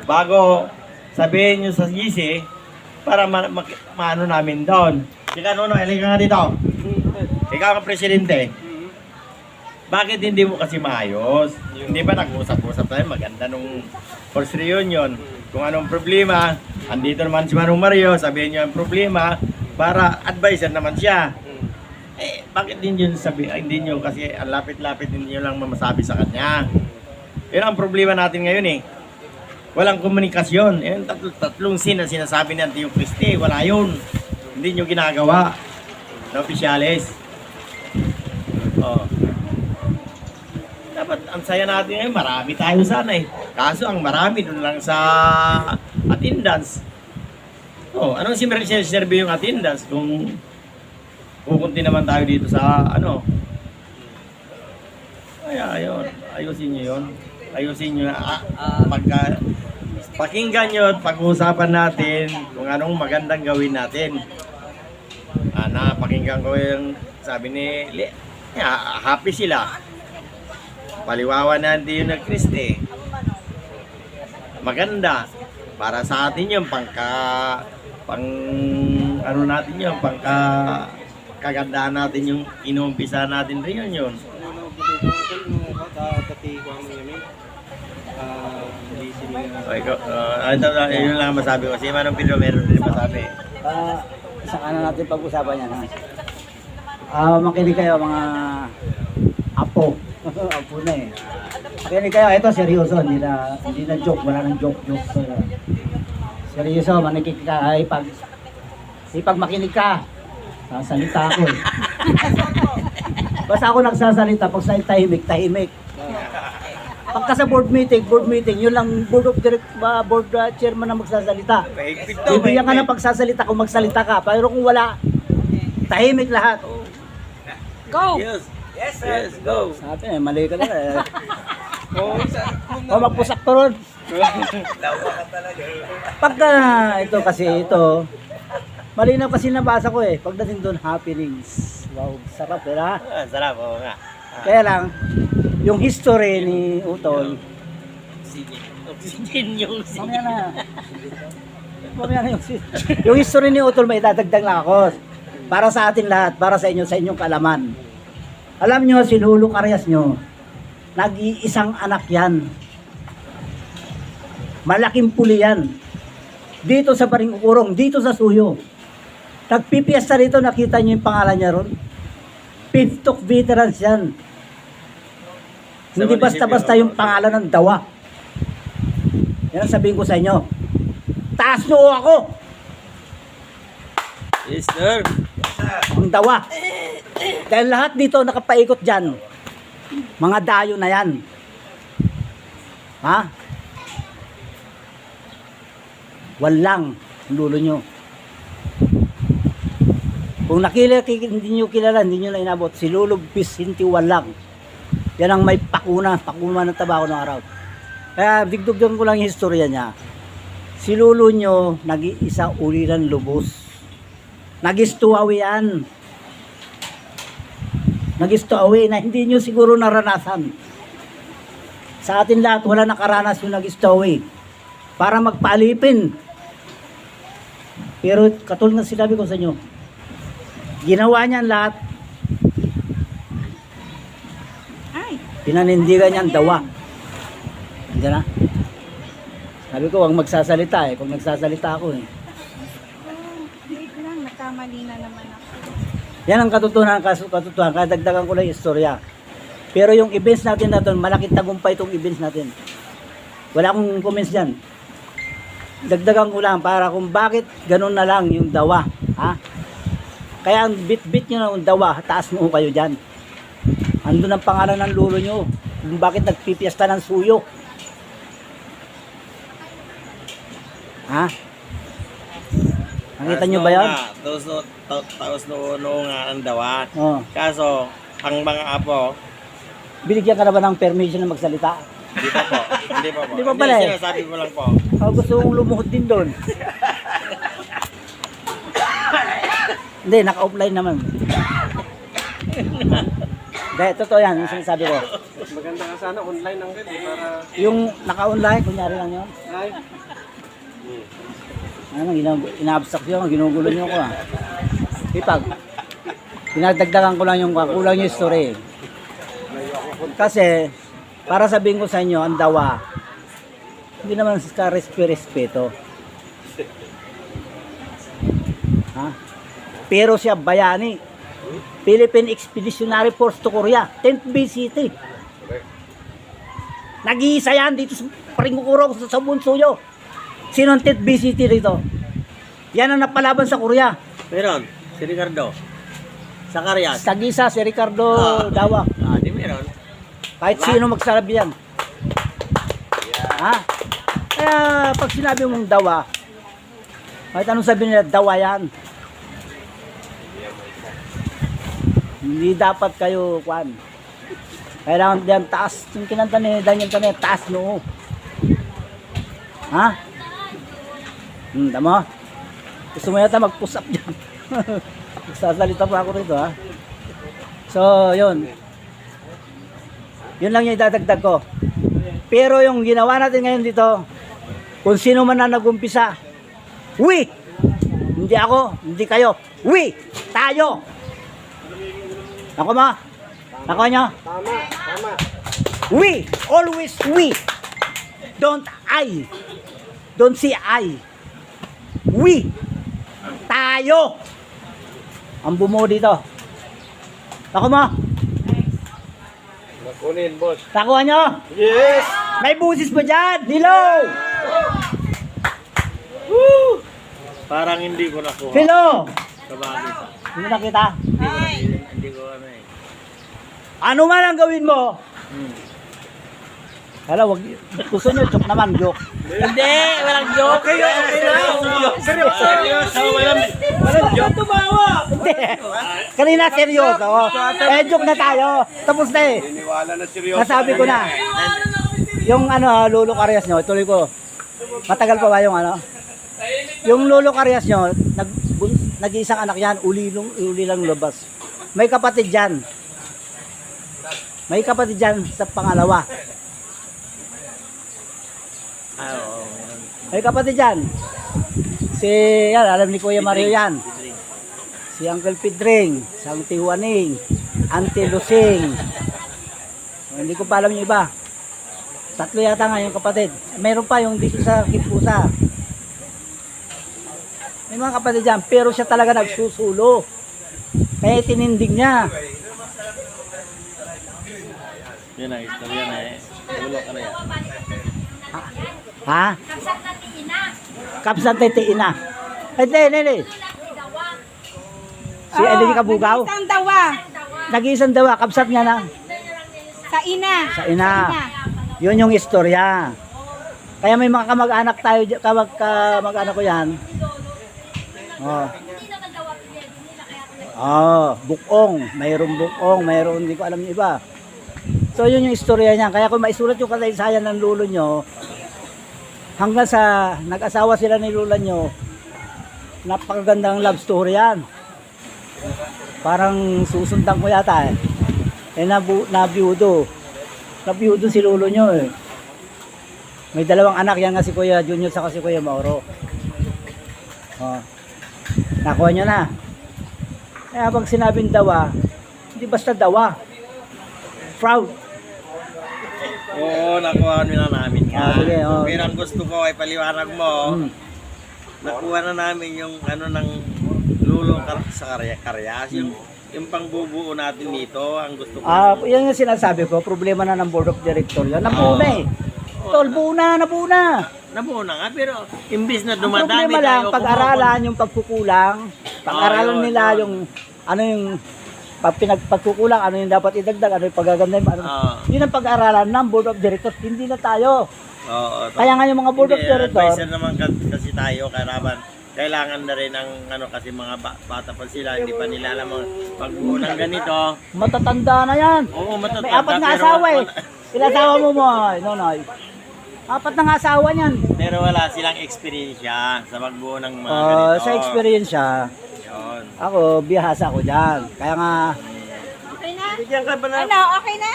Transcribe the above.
bago sabihin nyo sa GC para maano namin doon. Ika Nono, halika nga dito. Ikaw ang presidente. Bakit hindi mo kasi maayos? Hindi ba nag-usap-usap tayo? Maganda nung first reunion. Kung anong problema, andito naman si Manong Mario, sabihin niyo ang problema para advisor naman siya. Eh, bakit hindi nyo hindi nyo kasi ang lapit-lapit hindi nyo lang mamasabi sa kanya. Yun ang problema natin ngayon eh. Walang komunikasyon. Yung tatlong scene na sinasabi ni Antio Christie, wala yun. Hindi nyo ginagawa na opisyalis. Oh. Dapat ang saya natin ngayon, marami tayo sana eh. Kaso ang marami doon lang sa attendance. Oh, anong serve yung attendance kung pupunti naman tayo dito sa ano? Ay, ayun. Ayusin nyo yun. Ayusin nyo. Pakinggan nyo at pag-uusapan natin kung anong magandang gawin natin. Pakinggan ko yung sabi ni happy sila. Paliwawan na hindi yun na Christie. Maganda. Para sa atin yun, ano natin yun, kagandaan natin yung inumpisa natin rin yun. Yun lang masabi ko. Si Manong Pedro meron din masabi. Sa kanan natin pag-usapan yan. Makinig kayo mga apo. Apo na eh. Makinig kayo. Ito seryoso. Hindi na joke. Wala nang joke. Seryoso. Makinig ka. Pag makinig ka. Sasalita ako eh. Basta ako nagsasalita. Pag sa tahimik. Pagka sa board meeting, yun lang board chairman na magsasalita. Bibigyan ka na pagsasalita kung magsalita ka. Pero kung wala, tahimik lahat. Go! Yes, go. Sabi mali ka na eh. Magpusak to ron. Pagka malinaw kasi nabasa ko eh. Pagdating doon, happenings. Wow, sarap eh ha? Sarap, oo nga. Kaya lang, yung history ni Utol, Oxygen yung mamaya na yung history ni Utol may dadagdag lang ako. Para sa atin lahat, para sa inyong kaalaman. Alam nyo, si Lulu Carias nyo, nag-iisang anak yan. Malaking puli yan. Dito sa Baring Ukurong, dito sa Suyo. Nagpipiesta rito, nakita nyo yung pangalan niya ron. Pintok veterans yan. Hindi basta-basta yung pangalan ng dawa. Yan ang sabihin ko sa inyo. Taas noo ako! Yes, sir. Ang dawa. Dahil lahat dito nakapaikot dyan. Mga dayo na yan. Ha? Walang lulo nyo. Kung hindi nyo kilala, hindi nyo na inabot. Si Lolo Vicente Walang. Yan ang may pakuna ng tabako ng araw. Kaya digdugdan ko lang yung historya niya. Si Lolo nyo, nag-iisa uliran lubos. Nag-istuawi yan. Nag-istuawi na hindi nyo siguro naranasan. Sa atin lahat, wala nakaranas yung nag-istuawi. Para magpaalipin. Pero katulad ng sinabi ko sa inyo, ginawa niya lahat. Pinanindigan niya ang dawa. Andiyan na. Sabi ko, huwag magsasalita eh. Kung nagsasalita ako eh. Wait lang, nagkamali na naman ako. Yan ang katotohanan. Kaya dagdagan ko lang yung istorya. Pero yung events natin na ito, malaking tagumpay itong events natin. Wala akong comments dyan. Dagdagan ko lang para kung bakit ganun na lang yung dawa. Ha? Kaya ang bit-bit nyo na yung dawa, taas mo kayo dyan. Andun ang pangalan ng lolo nyo. Kung bakit nagpipiesta ng suyo. Ha? Nakita nyo ba yan? Taos noon nga ang dawa. Oh. Kaso, ang mga apo, Binigyan ka na ba ng permission na magsalita? hindi pa po. Hindi pa po. Hindi pa pala eh. Sinasabi ko lang po. Gusto kong lumuhod din doon. Hindi, naka-offline naman. Dahil, totoo yan, yung sinasabi ko. Maganda ka sana online lang din para Yung naka-online, kunyari lang yun. ay Ano, ina-abstract yun, ginugulo nyo ko ah. Ipag, pinagdagdagan ko lang yung kulang yung story. Kasi, para sabihin ko sa inyo, ang dawa, hindi naman sa respeto. Ha? Pero siya bayani. Philippine Expeditionary Force to Korea, 10th BCT. Nag-iisa yan dito sa Paringkukurong sa Bunsuyo. Sino ang 10th BCT dito? Yan ang napalaban sa Korea. Meron, si Ricardo. Sa Karyas. Tag-isa si Ricardo Dawa. Di meron. Kahit sino magsabi yan. Ha? Kaya pag sinabi mong dawa, kahit anong sabi nila, dawa yan. Hindi dapat kayo, kwan. Kailangan diyan taas. Yung kinanta ni Daniel kanina, taas noo. Ha? Tama? Gusto mo yata mag-push up dyan. Sasalita pa ako rito, ha? So, yun. Yun lang yung idadagdag ko. Pero yung ginawa natin ngayon dito, kung sino man na nag-umpisa, we! Hindi ako, hindi kayo. We! Tayo! Ako ma? Ako nyo? tama. We! Always we! Don't I! Don't say I! We! Tayo! Ang bumuo dito. Ako mo? Nakunin, boss. Nakuha nyo? Yes! May busis pa dyan! Hello! Parang hindi ko nakuha. Hello! Kabagay sa. Hindi nakita? Hindi ko ano eh. Ano man ang gawin mo? Hala, wag, gusto nyo, joke naman, joke. Hindi, walang joke. Okay lang. Seryoso. Walang joke. Tumawa. Hindi. Kanina seryoso. Eh, joke na tayo. Tapos na eh. Niniwala na seryoso. Nasabi ko na. Yung ano, Lolo Carias nyo, ituloy ko. Matagal pa ba yung ano? Yung Lolo Carias nyo, nag-iisang anak yan, uli lang lumabas. May kapatid dyan. May kapatid dyan sa pangalawa. May kapatid dyan. Si, yan, alam ni Kuya Mario yan. Si Uncle Pidring, si Auntie Juaning, Auntie Lusing. Hindi ko pa alam yung iba. Tatlo yata nga yung kapatid. Mayroon pa yung dito sa Kipusa. May mga kapatid dyan, pero siya talaga nagsusulo. Kaya tinindig niya. Yan ang istorya na eh. Ulo ka na yan. Ha? Kapsat na tiina. Hindi. Si Eddie Kabugaw. Isang dawa. Nag-iisang dawa, kapsat niya na. Sa ina. Sa ina. Yun yung istorya. Kaya may mga kamag-anak tayo, kamag-anak ko yan. Bukong. Mayroong bukong, mayroong hindi ko alam yung iba. So yun yung istorya niya. Kaya kung maisulat yung kasaysayan ng lolo nyo, hanggang sa nag-asawa sila ni lolo nyo, napakagandang love story yan. Parang susundan ko yata eh. Nabiyudo si lolo nyo eh. May dalawang anak yan nga si Kuya Junior sa si Kuya Mauro. Nakuha nyo na. Kaya pag sinabing dawa, hindi basta dawa. Proud. Oo, nakuha na namin nga. Sige, Pero ang gusto ko ay paliwanag mo, nakuha na namin yung ano ng lulo sa karyas. Yung pangbubuo natin dito, ang gusto ko. Yan yung sinasabi ko, problema na ng board of director. Yan, nabuo na eh. Tol, buo na. Nabuo na nga, pero imbis na Ang dumadami problema lang, tayo, pag-aralan yung pagkukulang, pag-aralan yun, nila yun. yung, ano yung, pagkukulang, ano yung dapat idagdag, ano yung pagaganda, yun ang pag-aralan ng board of directors, hindi na tayo. Kaya nga yung mga board of directors, advisor naman kasi tayo, kailangan na rin ang ano kasi mga bata pa sila, hindi pa nila alam ang pagbuo ng ganito. matatanda na yan. Oo, matatanda. May apat na pero asawa eh. Ilang asawa mo mo, nonoy? Apat na asawa niyan. Pero wala silang experience sa pagbuo ng mga ganito. Sa experience siya, Yun. ako, bihasa ko dyan. Kaya nga, Okay na? Bigyan ka ba na? Ano, okay na?